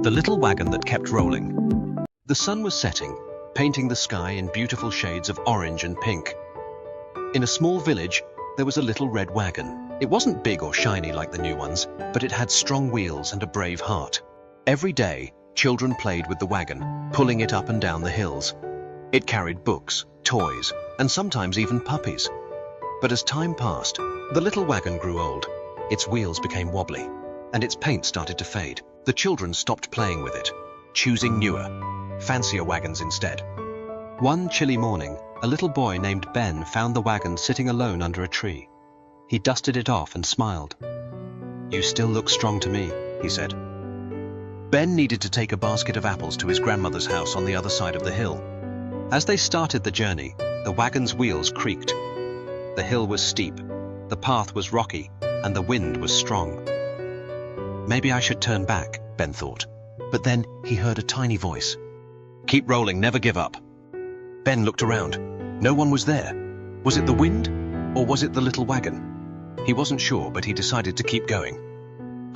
The little wagon that kept rolling. The sun was setting, painting the sky in beautiful shades of orange and pink. In a small village, there was a little red wagon. It wasn't big or shiny like the new ones, but it had strong wheels and a brave heart. Every day, children played with the wagon, pulling it up and down the hills. It carried books, toys, and sometimes even puppies. But as time passed, the little wagon grew old. Its wheels became wobbly, and its paint started to fade. The children stopped playing with it, choosing newer, fancier wagons instead. One chilly morning, a little boy named Ben found the wagon sitting alone under a tree. He dusted it off and smiled. "You still look strong to me," he said. Ben needed to take a basket of apples to his grandmother's house on the other side of the hill. As they started the journey, the wagon's wheels creaked. The hill was steep, the path was rocky, and the wind was strong. Maybe I should turn back, Ben thought. But then he heard a tiny voice. "Keep rolling, never give up." Ben looked around. No one was there. Was it the wind, or was it the little wagon? He wasn't sure, but he decided to keep going.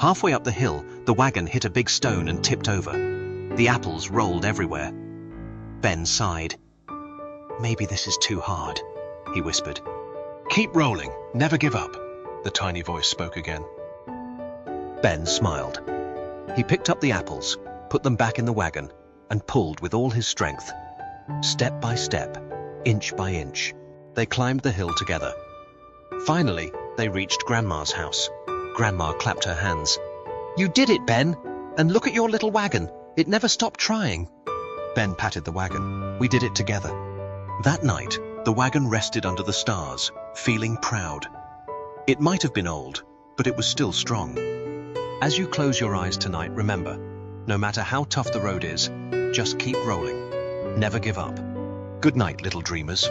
Halfway up the hill, the wagon hit a big stone and tipped over. The apples rolled everywhere. Ben sighed. "Maybe this is too hard," he whispered. "Keep rolling, never give up," the tiny voice spoke again. Ben smiled. He picked up the apples, put them back in the wagon, and pulled with all his strength. Step by step, inch by inch, they climbed the hill together. Finally, they reached Grandma's house. Grandma clapped her hands. "You did it, Ben! And look at your little wagon. It never stopped trying." Ben patted the wagon. "We did it together." That night, the wagon rested under the stars, feeling proud. It might have been old, but it was still strong. As you close your eyes tonight, remember, no matter how tough the road is, just keep rolling. Never give up. Good night, little dreamers.